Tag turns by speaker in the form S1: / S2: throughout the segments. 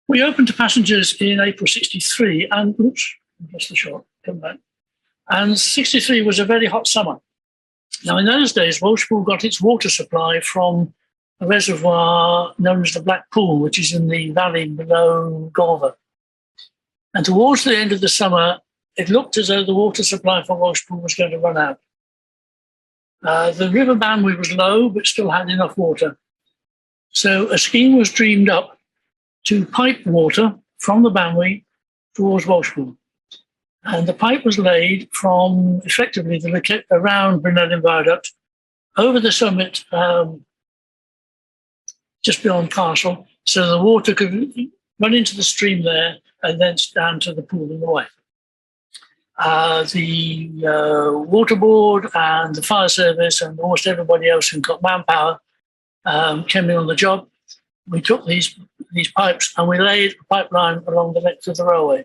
S1: We opened to passengers in April 63 and, oops, that's the shot, come back. And 63 was a very hot summer. Now, in those days, Welshpool got its water supply from a reservoir known as the Black Pool, which is in the valley below Galva. And towards the end of the summer, it looked as though the water supply for Welshpool was going to run out. The River Banwy was low, but still had enough water. So a scheme was dreamed up to pipe water from the Banwy towards Welshpool. And the pipe was laid from effectively around Brynelyn Viaduct over the summit just beyond Castle, so the water could run into the stream there and then down to the pool in the way. The water board and the fire service and almost everybody else who got manpower came in on the job. We took these pipes and we laid a pipeline along the length of the railway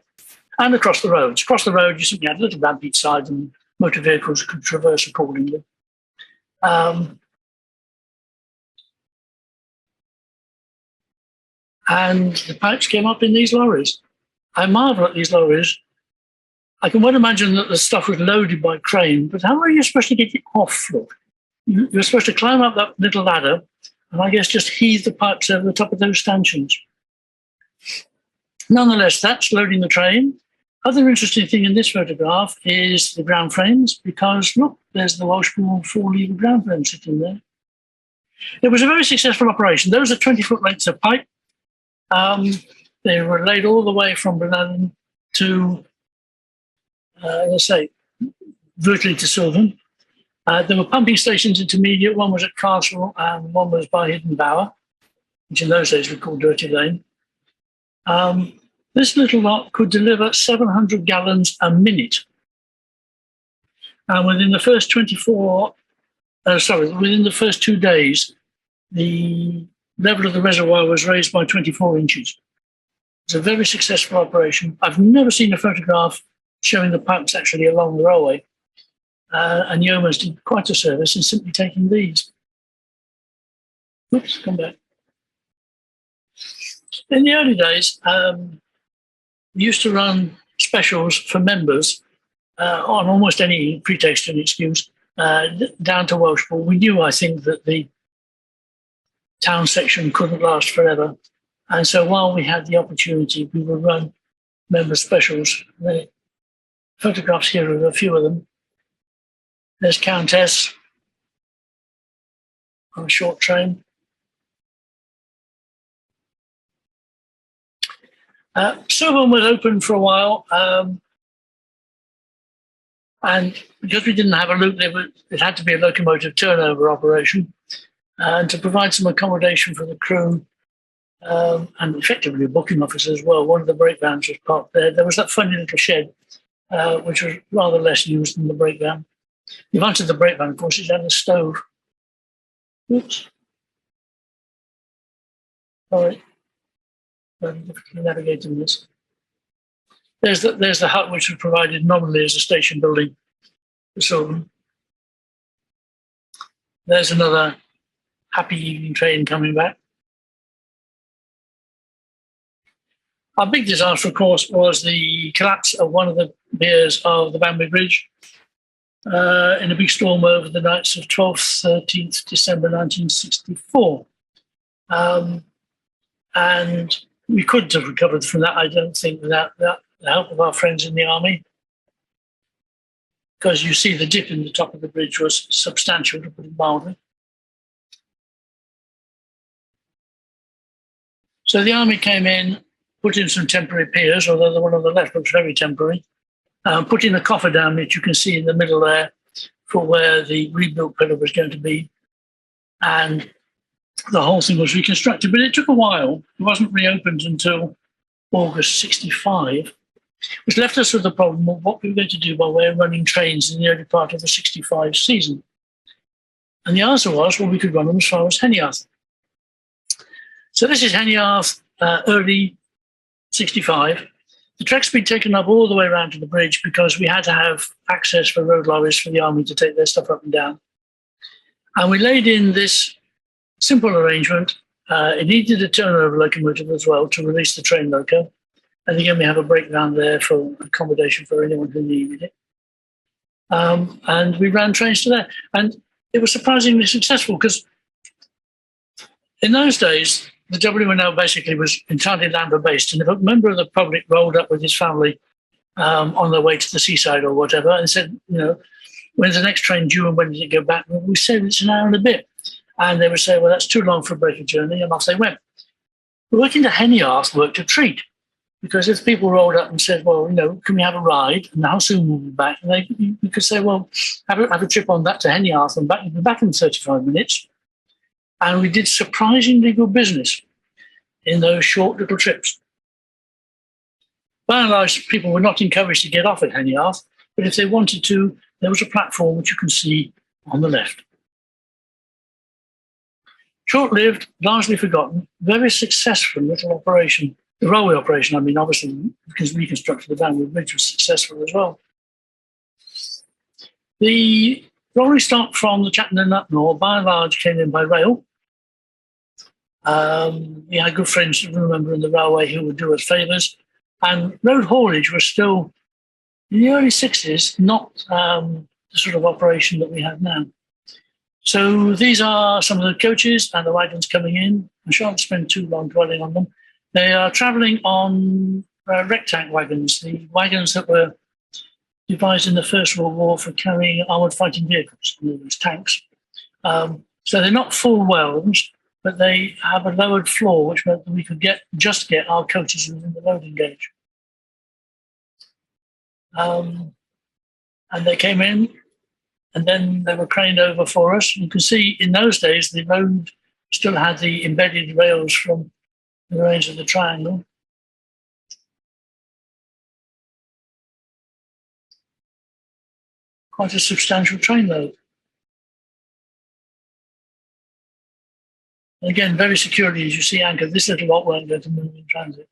S1: and across the roads. Across the road, you simply had a little ramp each side and motor vehicles could traverse accordingly. And the pipes came up in these lorries. I marvel at these lorries. I can well imagine that the stuff was loaded by crane, but how are you supposed to get it off? Look, you're supposed to climb up that little ladder and I guess just heave the pipes over the top of those stanchions. Nonetheless, that's loading the train. Other interesting thing in this photograph is the ground frames, because look, there's the Welshpool 4-lever ground frame sitting there. It was a very successful operation. Those are 20-foot lengths of pipe. They were laid all the way from Brynelyn to, let's say, virtually to Sylvan. There were pumping stations intermediate. One was at Castle and one was by Hidden Bower, which in those days we called Dirty Lane. This little lot could deliver 700 gallons a minute. And within the first within the first 2 days, the level of the reservoir was raised by 24 inches. It's a very successful operation. I've never seen a photograph showing the pipes actually along the railway. And Yeomans did quite a service in simply taking these. Oops, come back. In the early days, we used to run specials for members on almost any pretext and excuse down to Welshpool. We knew, I think, that the town section couldn't last forever. And so while we had the opportunity, we would run member specials. The photographs here are a few of them. There's Countess on a short train. Sylvan was open for a while, and because we didn't have a loop, it had to be a locomotive turnover operation. And to provide some accommodation for the crew and effectively a booking office as well, one of the brake vans was parked there. There was that funny little shed, which was rather less used than the brake van. The advantage of the brake van, of course, is it had a stove. Oops. Sorry. Very difficultly navigating this. There's the hut which was provided nominally as a station building for Sylvan. There's another happy evening train coming back. Our big disaster, of course, was the collapse of one of the piers of the Banwy Bridge in a big storm over the nights of 12th, 13th December 1964. And we couldn't have recovered from that, I don't think, without the help of our friends in the army. Because you see the dip in the top of the bridge was substantial, to put it mildly. So the army came in, put in some temporary piers, although the one on the left looks very temporary, put in a cofferdam that you can see in the middle there for where the rebuilt pillar was going to be. And the whole thing was reconstructed, but it took a while. It wasn't reopened until August 65, which left us with the problem of what we were going to do by way of running trains in the early part of the 65 season. And the answer was, well, we could run them as far as Henniarth. So this is Henniarth, early 65. The track's been taken up all the way around to the bridge because we had to have access for road lorries for the army to take their stuff up and down. And we laid in this simple arrangement It needed a turnover locomotive as well to release the train loco. And again, we have a breakdown there for accommodation for anyone who needed it. And we ran trains to there. And it was surprisingly successful because in those days, the W&L basically was entirely land-based. And if a member of the public rolled up with his family on their way to the seaside or whatever and said, when's the next train due and when does it go back? We said it's an hour and a bit. And they would say, well, that's too long for a break journey. And off they went. Working to Henniarth worked a treat. Because if people rolled up and said, well, can we have a ride? And how soon will we be back? And you could say, well, have a trip on that to Henniarth and back. You'll be back in 35 minutes. And we did surprisingly good business in those short little trips. By and large, people were not encouraged to get off at Henniarth, but if they wanted to, there was a platform which you can see on the left. Short-lived, largely forgotten, very successful little operation. The railway operation, obviously, because reconstructed the Banwy Bridge was successful as well. The rolling stock from the Chatham and up north, by and large, came in by rail. We had good friends, remember, in the railway who would do us favours. And road haulage was still, in the early 60s, not the sort of operation that we have now. So these are some of the coaches and the wagons coming in. I shan't spend too long dwelling on them. They are travelling on rec-tank wagons, the wagons that were devised in the First World War for carrying armoured fighting vehicles, these tanks. So they're not full whelms, but they have a lowered floor, which meant that we could get our coaches within the loading gauge. And they came in, and then they were craned over for us. You can see in those days, the road still had the embedded rails from the range of the triangle. Quite a substantial train load. And again, very securely, as you see anchored. This little lot won't go to move in transit.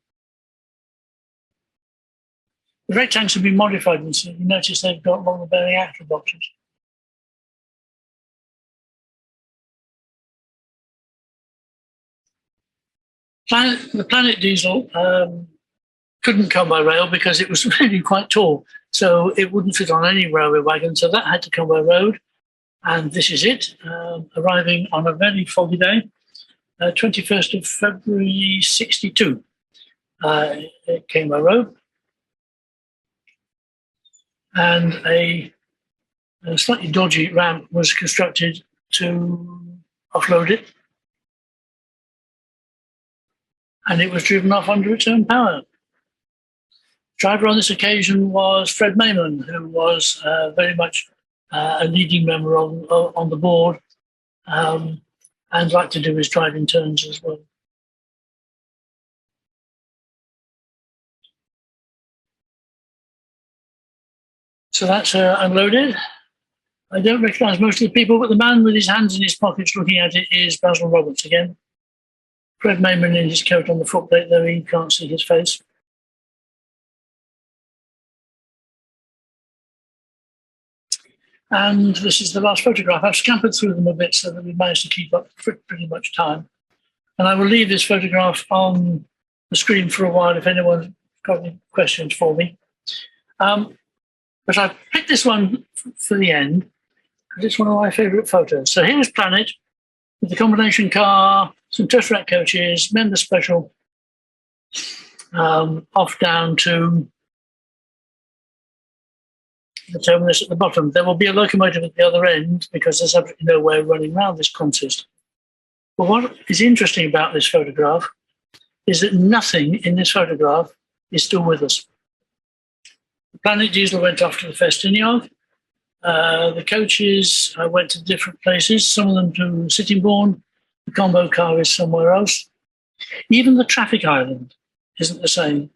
S1: The rec tanks have been modified, and so you notice they've got longer bearing axle boxes. The Planet diesel couldn't come by rail because it was really quite tall, so it wouldn't fit on any railway wagon, so that had to come by road. And this is it, arriving on a very foggy day, 21st of February 62. It came by road. And a slightly dodgy ramp was constructed to offload it. And it was driven off under its own power. Driver on this occasion was Fred Mayman, who was very much a leading member on the board and liked to do his driving turns as well. So that's unloaded. I don't recognise most of the people, but the man with his hands in his pockets looking at it is Basil Roberts again. Fred Mayman in his coat on the footplate, though you can't see his face. And this is the last photograph. I've scampered through them a bit so that we managed to keep up for pretty much time. And I will leave this photograph on the screen for a while if anyone's got any questions for me. But I picked this one for the end because it's one of my favourite photos. So here's Planet with the combination car, some Tesseract coaches, member special, off down to the terminus at the bottom. There will be a locomotive at the other end because there's absolutely no way of running around this consist. But what is interesting about this photograph is that nothing in this photograph is still with us. The Planet diesel went off to the Festiniog. The coaches went to different places, some of them to Sittingbourne. The combo car is somewhere else. Even the traffic island isn't the same.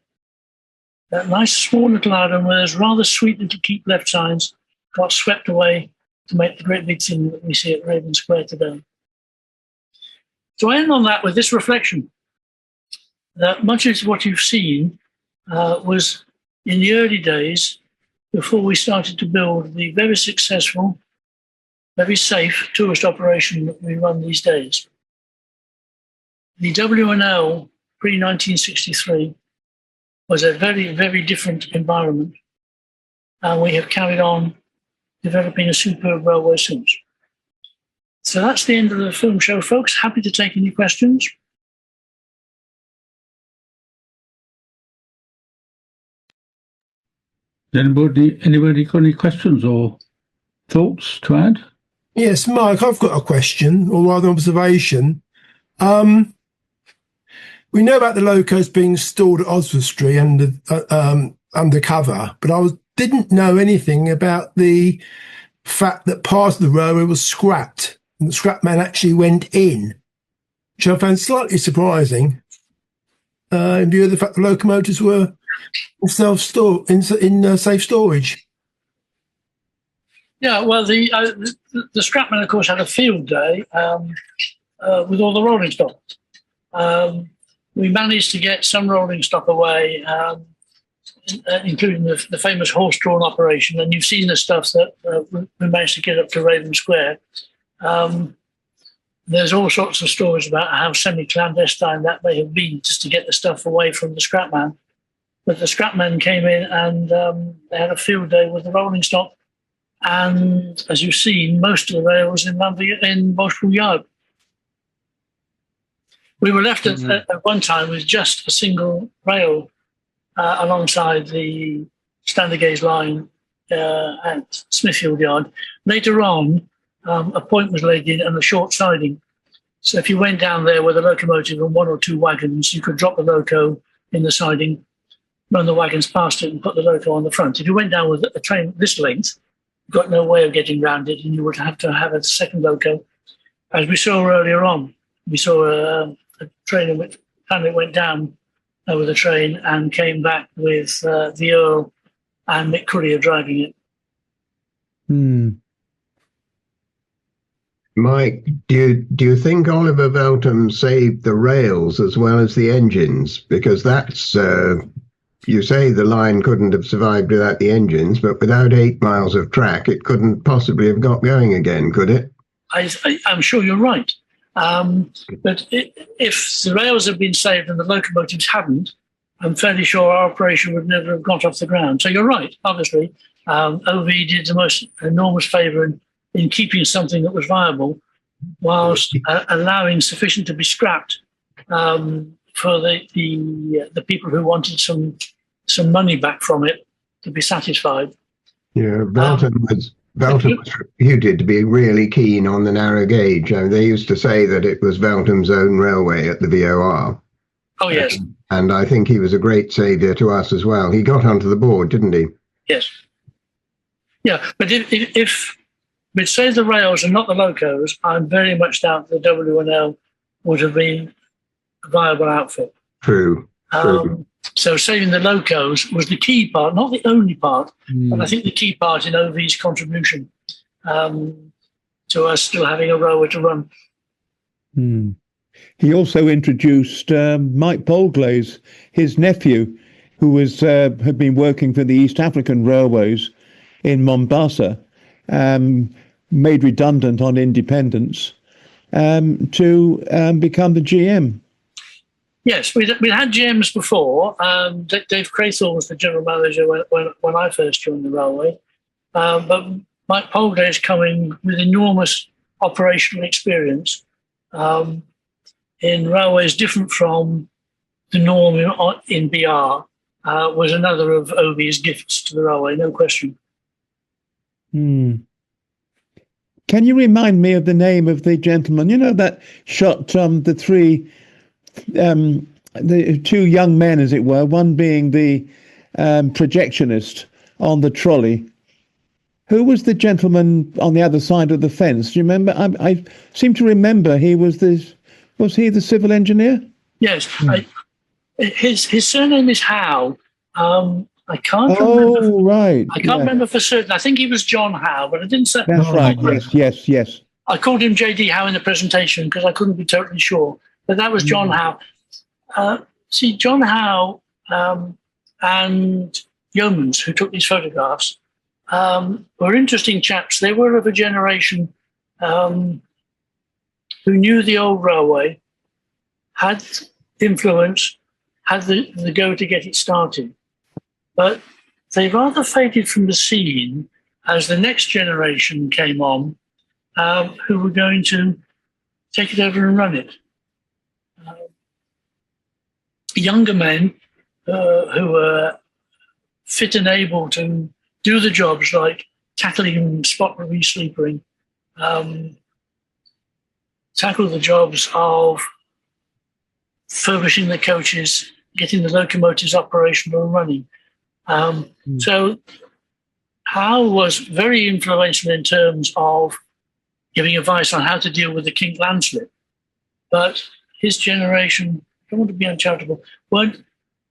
S1: That nice small little island where there's rather sweet little keep left signs got swept away to make the great big thing that we see at Raven Square today. So I end on that with this reflection, that much of what you've seen was in the early days before we started to build the very successful, very safe tourist operation that we run these days. the W&L pre-1963 was a very, very different environment. And we have carried on developing a superb railway since. So that's the end of the film show, folks. Happy to take any questions.
S2: Anybody got any questions or thoughts to add?
S3: Yes, Mike, I've got a question, or rather observation. We know about the locos being stored at Oswestry undercover, but didn't know anything about the fact that part of the railway was scrapped, and the scrap man actually went in, which I found slightly surprising, in view of the fact the locomotives were in safe storage.
S1: Yeah, well, the scrapman, of course, had a field day with all the rolling stock. We managed to get some rolling stock away, including the famous horse-drawn operation, and you've seen the stuff that we managed to get up to Raven Square. There's all sorts of stories about how semi-clandestine that may have been, just to get the stuff away from the scrapman. But the scrapmen came in and they had a field day with the rolling stock. And as you've seen, most of the rails in Welshpool Yard. We were left at one time with just a single rail alongside the standard gauge line at Smithfield Yard. Later on, a point was laid in and a short siding. So if you went down there with a locomotive and one or two wagons, you could drop the loco in the siding, run the wagons past it and put the loco on the front. If you went down with a train this length, you've got no way of getting round it, and you would have to have a second loco. As we saw earlier on, we saw a train in which finally went down with a train and came back with the Earl and Mick Courier driving it.
S4: Mike, do you think Oliver Veltham saved the rails as well as the engines? Because that's, you say the line couldn't have survived without the engines, but without 8 miles of track, it couldn't possibly have got going again, could it?
S1: I'm sure you're right. But if the rails had been saved and the locomotives hadn't, I'm fairly sure our operation would never have got off the ground. So you're right, obviously. OV did the most enormous favour in keeping something that was viable, whilst allowing sufficient to be scrapped for the people who wanted some money back from it to be satisfied.
S4: Yeah, Veltham was reputed to be really keen on the narrow gauge. I mean, they used to say that it was Veltham's own railway at the VOR.
S1: Oh, yes.
S4: And I think he was a great saviour to us as well. He got onto the board, didn't he?
S1: Yes. Yeah, but if we'd saved the rails and not the locos, I very much doubt the W&L would have been a viable outfit.
S4: True.
S1: So saving the locos was the key part, not the only part, but I think the key part in OV's contribution to us still having a railway to run.
S5: He also introduced Mike Polglaze, his nephew, who was had been working for the East African Railways in Mombasa, made redundant on independence, to become the GM.
S1: Yes, we'd had GMs before. Dave Craythorne was the general manager when I first joined the railway. But Mike Polglaze is coming with enormous operational experience in railways different from the norm in BR, was another of OV's gifts to the railway, no question.
S5: Can you remind me of the name of the gentleman, that shot the two young men, as it were, one being the projectionist on the trolley? Who was the gentleman on the other side of the fence? Do you remember? I seem to remember was he the civil engineer?
S1: Yes. His surname is Howe. I can't remember.
S5: Oh, right.
S1: I can't remember for certain. I think he was John Howe, but I didn't say.
S5: That's right. Yes.
S1: I called him JD Howe in the presentation because I couldn't be totally sure. But that was John Howe. See, John Howe and Yeomans, who took these photographs, were interesting chaps. They were of a generation who knew the old railway, had influence, had the go to get it started. But they rather faded from the scene as the next generation came on, who were going to take it over and run it. Younger men who were fit and able to do the jobs like tackling spot re-sleepering, tackle the jobs of furbishing the coaches, getting the locomotives operational and running. So Hal was very influential in terms of giving advice on how to deal with the kink landslip. But his generation, I don't want to be uncharitable, weren't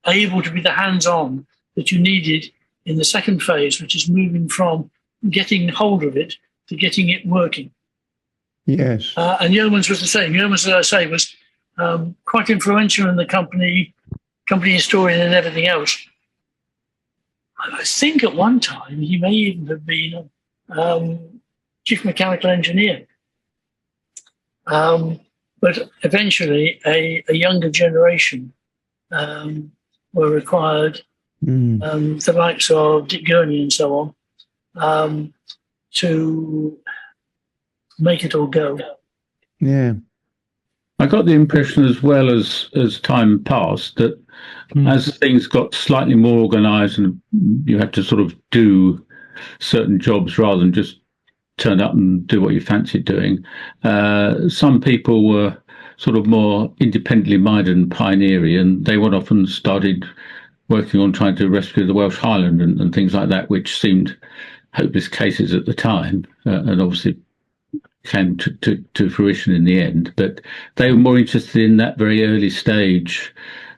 S1: able to be the hands-on that you needed in the second phase, which is moving from getting hold of it to getting it working.
S5: Yes.
S1: And Yeomans was the same. Yeomans, as I say, was quite influential in the company historian and everything else. I think at one time he may even have been chief mechanical engineer. But eventually a younger generation were required, the likes of Dick Gurney and so on, to make it all go.
S5: Yeah.
S2: I got the impression as well as time passed that as things got slightly more organised and you had to sort of do certain jobs rather than just turn up and do what you fancied doing, some people were sort of more independently minded and pioneering, and they went off and started working on trying to rescue the Welsh Highland and things like that, which seemed hopeless cases at the time, and obviously came to fruition in the end. But they were more interested in that very early stage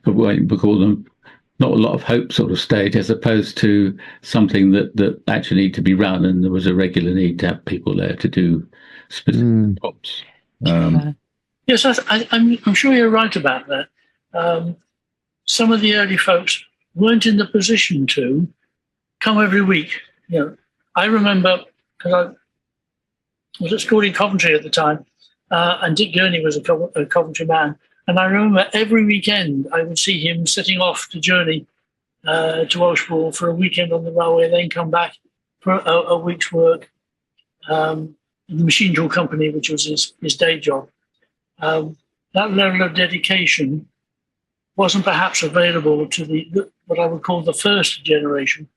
S2: of what we call them not a lot of hope sort of stage, as opposed to something that actually needed to be run, and there was a regular need to have people there to do specific jobs.
S1: Yes, I'm sure you're right about that. Some of the early folks weren't in the position to come every week. You know, I remember, because I was at school in Coventry at the time, and Dick Gurney was a Coventry man. And I remember every weekend I would see him setting off to journey to Welshpool for a weekend on the railway, then come back for a week's work in the machine tool company, which was his day job. That level of dedication wasn't perhaps available to what I would call the first generation,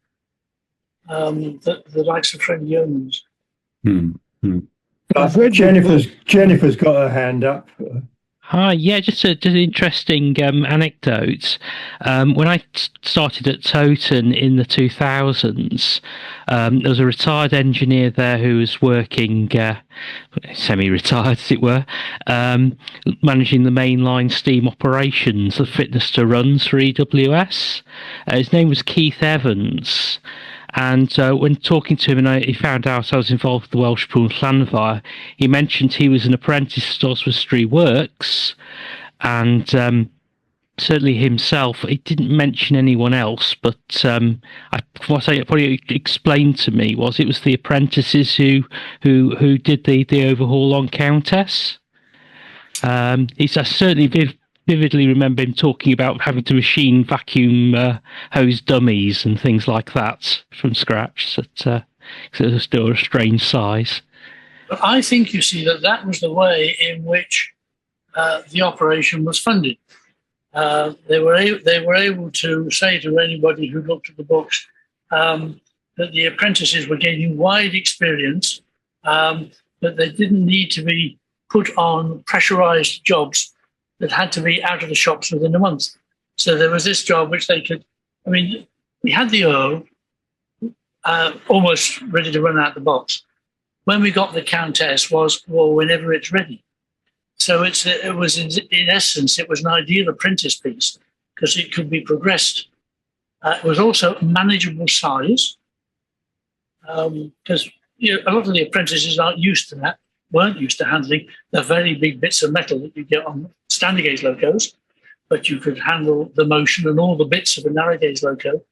S1: the likes of Fred Yeomans.
S3: Jennifer's got her hand up.
S6: Hi, yeah, just an interesting anecdote. When I started at Toten in the 2000s, there was a retired engineer there who was working, semi-retired as it were, managing the mainline steam operations, the fitness to runs for EWS. His name was Keith Evans. And when talking to him, and he found out I was involved with the Welshpool and Llanfair, he mentioned he was an apprentice at Oswestry Works, and certainly himself. He didn't mention anyone else, but what he probably explained to me was it was the apprentices who did the overhaul on Countess. I certainly vividly remember him talking about having to machine vacuum hose dummies and things like that from scratch. That it was still a strange size.
S1: But I think you see that was the way in which the operation was funded. They were able to say to anybody who looked at the books that the apprentices were gaining wide experience, that they didn't need to be put on pressurized jobs that had to be out of the shops within a month. So there was this job which they could, we had the Earl almost ready to run out the box. When we got the Countess was, well, whenever it's ready. So it was in essence, it was an ideal apprentice piece because it could be progressed. It was also a manageable size because a lot of the apprentices weren't used to handling the very big bits of metal that you get on standard gauge locos, but you could handle the motion and all the bits of a narrow gauge loco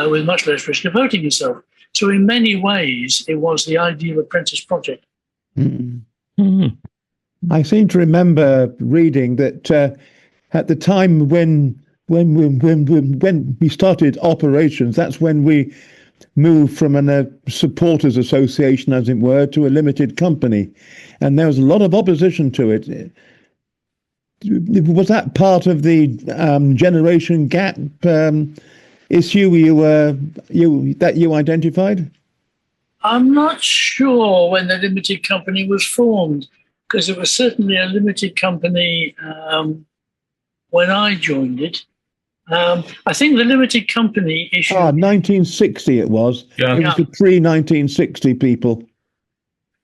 S1: with much less risk of hurting yourself. So in many ways, it was the ideal apprentice project.
S5: I seem to remember reading that at the time when we started operations, that's when we moved from a supporters association, as it were, to a limited company, and there was a lot of opposition to it. Was that part of the generation gap issue that you identified?
S1: I'm not sure when the limited company was formed, because it was certainly a limited company when I joined it. I think the limited company issue.
S5: 1960 it was.
S2: Yeah.
S5: It was the pre-1960 people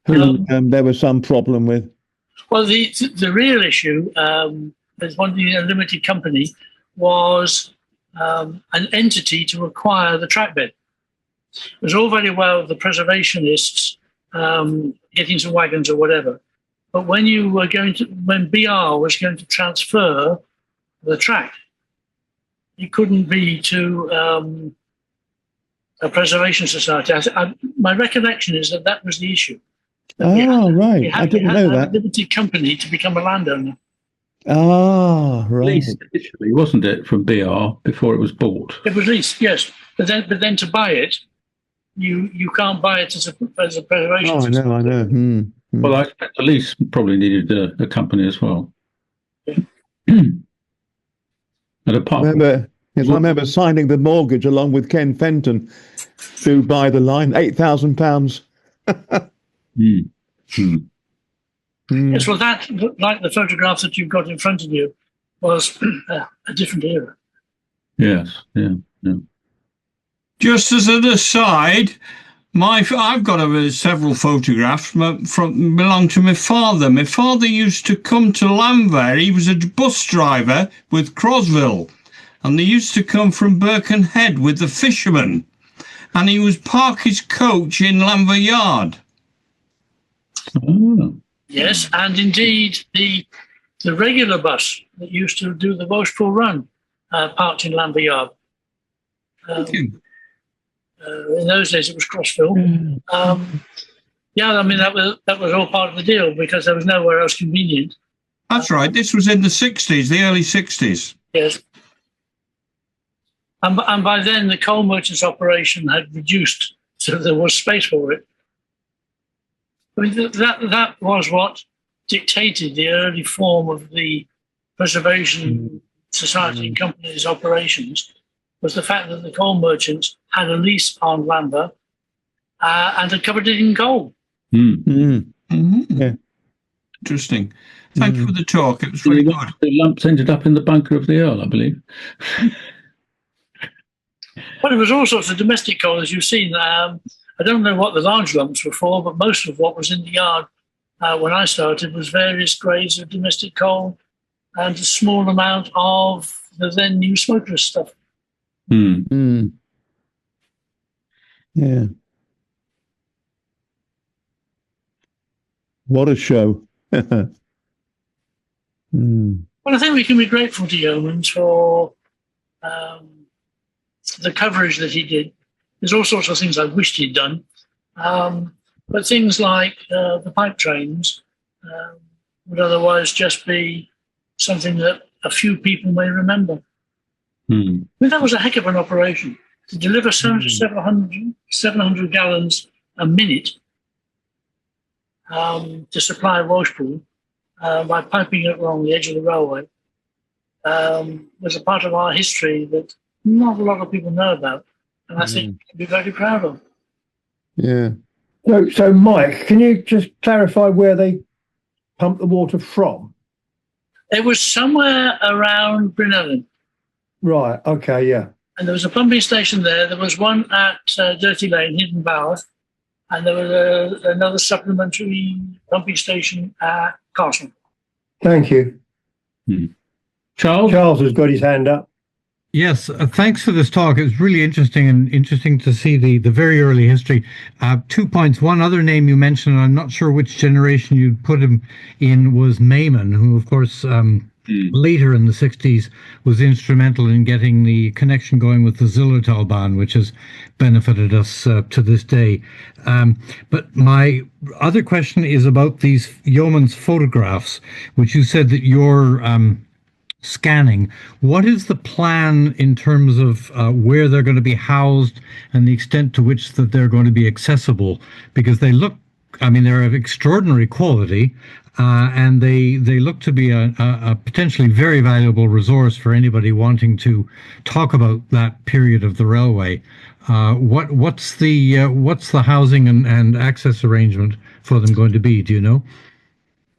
S5: who there was some problem with.
S1: Well, the real issue, as one being a limited company, was an entity to acquire the trackbed. It was all very well the preservationists getting some wagons or whatever, but when BR was going to transfer the track, it couldn't be to a preservation society. My recollection is that was the issue.
S5: Right. I didn't know that.
S1: A limited company to become a landowner.
S5: Right.
S2: Leased initially, wasn't it, from BR before it was bought?
S1: It was leased, yes, but then to buy it, you can't buy it as a preservation.
S5: I know.
S2: Well, I expect the lease probably needed a company as well.
S1: Yeah.
S2: And apart
S5: I remember signing the mortgage along with Ken Fenton to buy the line, £8,000.
S1: Yes, well, that, like the photograph that you've got in front of you, was a different era.
S2: Yes, yeah.
S7: Just as an aside, I've got several photographs belong to my father. My father used to come to Llanfair. He was a bus driver with Crosville, and they used to come from Birkenhead with the fishermen, and he would park his coach in Llanfair Yard.
S2: Oh.
S1: Yes, and indeed the regular bus that used to do the Welshpool run parked in Llanfair Yard. In those days, it was Crossville. I mean that was all part of the deal because there was nowhere else convenient.
S7: That's right. This was in the 60s, the early 60s.
S1: Yes, and by then the coal merchants operation had reduced, so there was space for it. I mean that was what dictated the early form of the preservation society and company's operations. Was the fact that the coal merchants had a lease on Llanfair and had covered it in coal.
S5: Yeah.
S7: Interesting. Thank you for the talk. It was very good.
S2: The lumps ended up in the bunker of the Earl, I believe.
S1: Well, it was all sorts of domestic coal, as you've seen. I don't know what the large lumps were for, but most of what was in the yard when I started was various grades of domestic coal and a small amount of the then new smokeless stuff.
S5: Yeah. What a show.
S1: Well, I think we can be grateful to Yeomans for the coverage that he did. There's all sorts of things I wished he'd done, but things like the pipe trains would otherwise just be something that a few people may remember. I mean, that was a heck of an operation to deliver 700 gallons a minute to supply Welshpool by piping it along the edge of the railway was a part of our history that not a lot of people know about, and I think we can be very proud of.
S5: Yeah.
S3: So Mike, can you just clarify where they pump the water from?
S1: It was somewhere around Brynellan.
S3: Right. Okay. Yeah.
S1: And there was a pumping station there. There was one at Dirty Lane, Hidden Bower, and there was another supplementary pumping station at Castle.
S3: Thank you. Charles has got his hand up.
S8: Yes, thanks for this talk. It was really interesting to see the very early history. 2 points. One other name you mentioned, I'm not sure which generation you'd put him in, was Mayman, who, of course, later in the 60s was instrumental in getting the connection going with the Zillertalbahn, which has benefited us to this day. But my other question is about these yeoman's photographs, which you said that your scanning. What is the plan in terms of where they're going to be housed and the extent to which that they're going to be accessible? Because they look, I mean, they're of extraordinary quality, and they look to be a potentially very valuable resource for anybody wanting to talk about that period of the railway. What's the housing and access arrangement for them going to be? Do you know?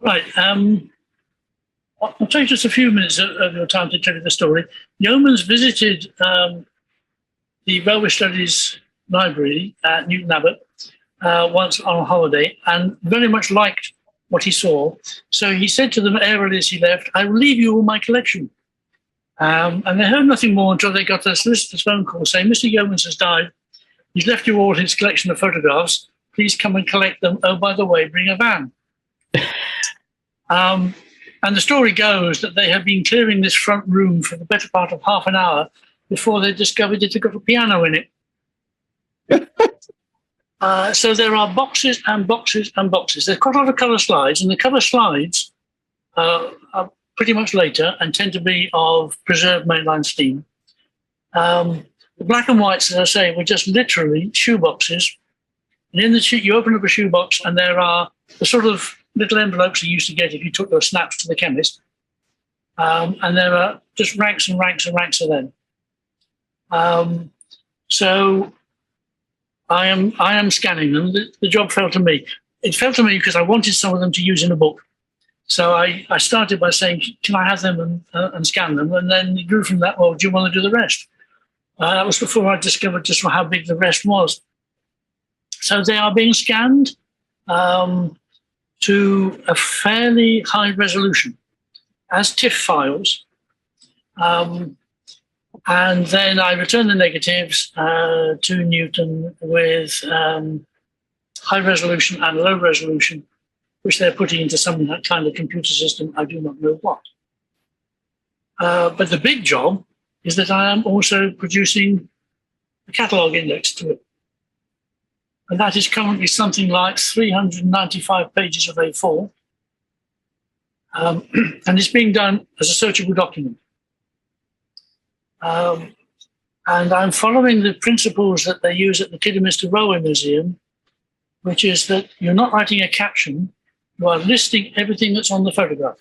S1: Right. I'll take just a few minutes of your time to tell you the story. Yeomans visited the Railway Studies Library at Newton Abbot once on a holiday and very much liked what he saw. So he said to them airily as he left, "I will leave you all my collection." And they heard nothing more until they got a solicitor's phone call saying, "Mr. Yeomans has died. He's left you all his collection of photographs. Please come and collect them. Oh, by the way, bring a van." And the story goes that they had been clearing this front room for the better part of half an hour before they discovered it had got a piano in it. So there are boxes and boxes and boxes. There's quite a lot of colour slides, and the colour slides are pretty much later and tend to be of preserved mainline steam. The black and whites, as I say, were just literally shoe boxes. And in the shoe, you open up a shoe box, and there are the sort of little envelopes you used to get if you took those snaps to the chemist. And there are just ranks and ranks and ranks of them. So I am scanning them. The job fell to me. It fell to me because I wanted some of them to use in a book. So I started by saying, "Can I have them and scan them?" And then it grew from that. Well, do you want to do the rest? That was before I discovered just how big the rest was. So they are being scanned to a fairly high resolution as TIFF files. And then I return the negatives to Newton with high resolution and low resolution, which they're putting into some kind of computer system. I do not know what. But the big job is that I am also producing a catalogue index to it. And that is currently something like 395 pages of A4. And it's being done as a searchable document. And I'm following the principles that they use at the Kidderminster Railway Museum, which is that you're not writing a caption, you are listing everything that's on the photograph.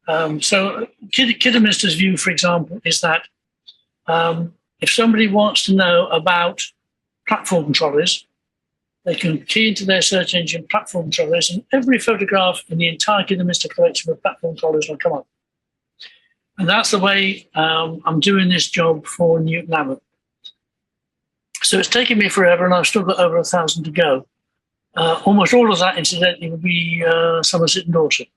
S1: So Kidderminster's view, for example, is that if somebody wants to know about platform trolleys, they can key into their search engine platform trolleys, and every photograph in the entire Kidderminster collection of platform trolleys will come up. And that's the way I'm doing this job for Newton Abbot. So it's taken me forever, and I've still got over 1,000 to go. Almost all of that, incidentally, will be Somerset and Dorset.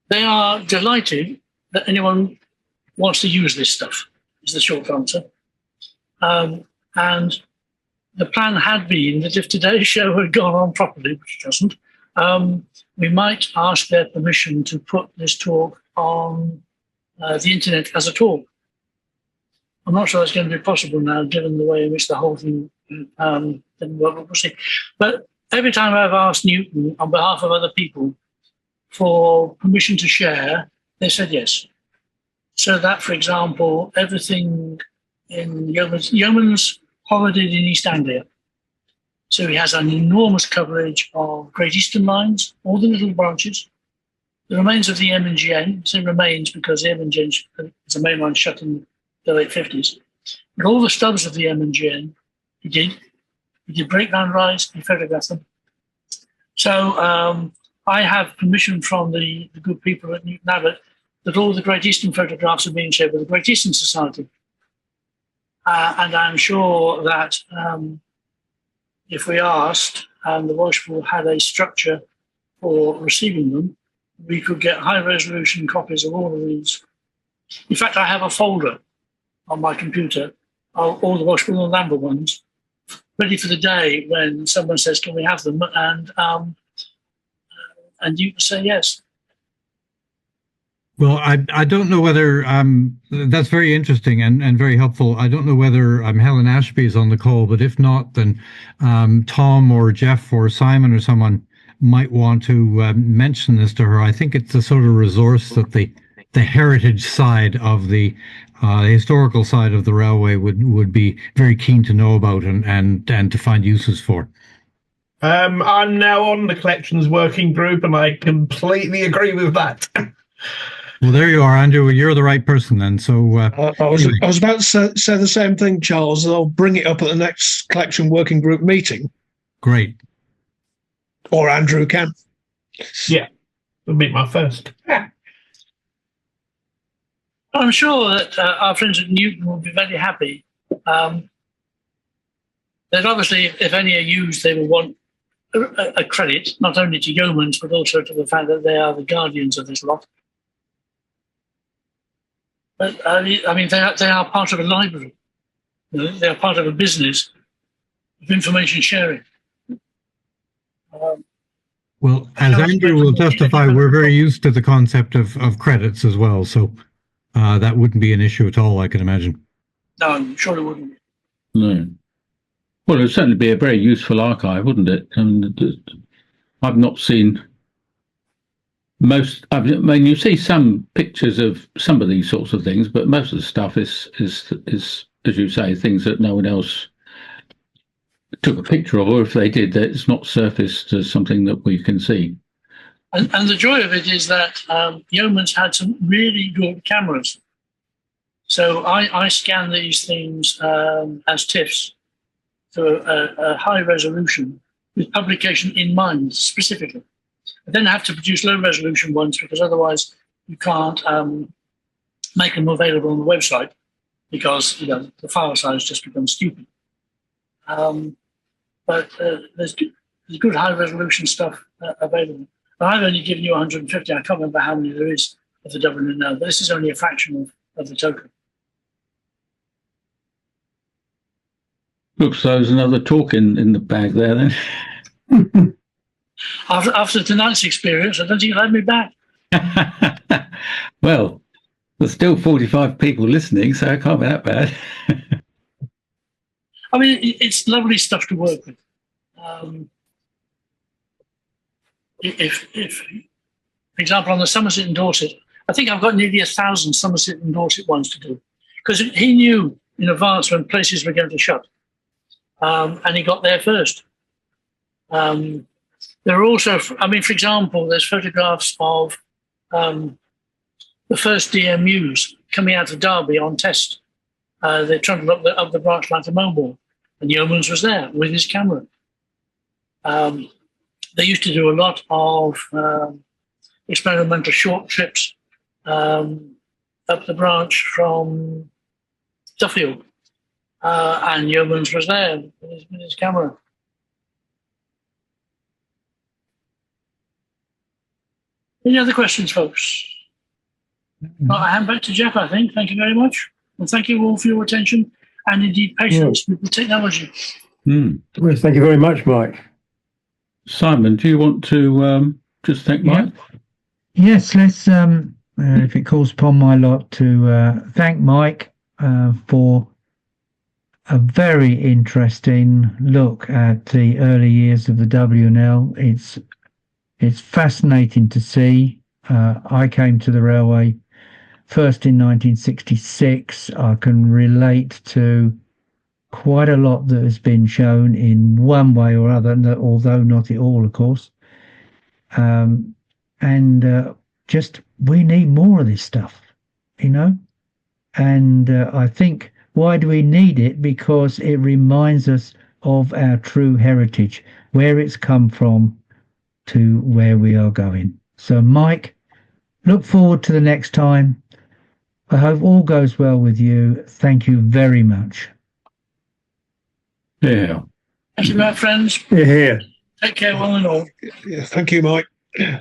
S1: They are delighted that anyone wants to use this stuff, is the short answer. And the plan had been that if today's show had gone on properly, which it doesn't, we might ask their permission to put this talk on the internet as a talk. I'm not sure that's going to be possible now, given the way in which the whole thing didn't work. We'll see. But every time I've asked Newton on behalf of other people for permission to share, they said yes. So that, for example, everything in Yeomans holidayed in East Anglia. So he has an enormous coverage of Great Eastern lines, all the little branches, the remains of the M&GN. I say remains because the M&GN is a main line shut in the late 50s. But all the stubs of the M&GN, he did. He did breakdown rise, he photographed them. So I have permission from the good people at Newton Abbot that all the Great Eastern photographs are being shared with the Great Eastern Society. And I'm sure that if we asked and the Welshpool had a structure for receiving them, we could get high resolution copies of all of these. In fact, I have a folder on my computer of all the Welshpool and Lambert ones, ready for the day when someone says, "Can we have them?" And you can say yes.
S8: Well, I don't know whether that's very interesting and very helpful. I don't know whether Helen Ashby is on the call, but if not, then Tom or Jeff or Simon or someone might want to mention this to her. I think it's the sort of resource that the heritage side of the historical side of the railway would be very keen to know about and to find uses for.
S9: I'm now on the collections working group, and I completely agree with that.
S8: Well, there you are, Andrew. You're the right person then. So
S10: I was about to say the same thing, Charles. I'll bring it up at the next collection working group meeting.
S8: Great.
S10: Or Andrew can.
S9: Yeah, it'll be my first.
S1: I'm sure that our friends at Newton will be very happy. That obviously, if any are used, they will want a credit, not only to Yeomans, but also to the fact that they are the guardians of this lot. But I mean, they are part of a library. You know, they are part of a business of information sharing.
S8: Well, as Andrew will testify, we're very used to the concept of credits as well. So that wouldn't be an issue at all, I can imagine.
S1: No, I'm sure it wouldn't.
S2: No. Well, it would certainly be a very useful archive, wouldn't it? I've not seen most. I mean, you see some pictures of some of these sorts of things, but most of the stuff is as you say, things that no one else took a picture of, or if they did, that it's not surfaced as something that we can see.
S1: And the joy of it is that Yeomans had some really good cameras. So I scan these things as TIFFs to a high resolution with publication in mind specifically. I then have to produce low resolution ones because otherwise you can't make them available on the website because the file size just becomes stupid. But there's good high resolution stuff available. But I've only given you 150. I can't remember how many there is of the W&LLR, but this is only a fraction of the total.
S2: Looks like there's another talk in the bag there then.
S1: After tonight's experience, I don't think you'll have me back.
S2: Well, there's still 45 people listening, so it can't be that bad.
S1: I mean, it's lovely stuff to work with. If, for example, on the Somerset and Dorset, I think I've got nearly 1,000 Somerset and Dorset ones to do because he knew in advance when places were going to shut, and he got there first. There are also, I mean, for example, there's photographs of the first DMUs coming out of Derby on test. They trundled up the branch line to Mobile, and Yeomans was there with his camera. They used to do a lot of experimental short trips up the branch from Duffield, and Yeomans was there with his camera. Any other questions, folks? Well, I hand back to Jeff, I think. Thank you very much. And thank you all for your attention and indeed patience with the technology.
S3: Well, thank you very much, Mike.
S2: Simon, do you want to just thank Mike?
S11: Yes, let's, if it calls upon my lot, to thank Mike for a very interesting look at the early years of the W&L. It's fascinating to see. I came to the railway first in 1966. I can relate to quite a lot that has been shown in one way or other, although not at all, of course. Just we need more of this stuff, And I think, why do we need it? Because it reminds us of our true heritage, where it's come from to where we are going. So, Mike, look forward to the next time. I hope all goes well with you. Thank you very much.
S2: Yeah.
S1: Thank you, my friends.
S3: Here.
S1: Take care, one and all.
S10: Yeah, thank you, Mike.
S2: Yeah.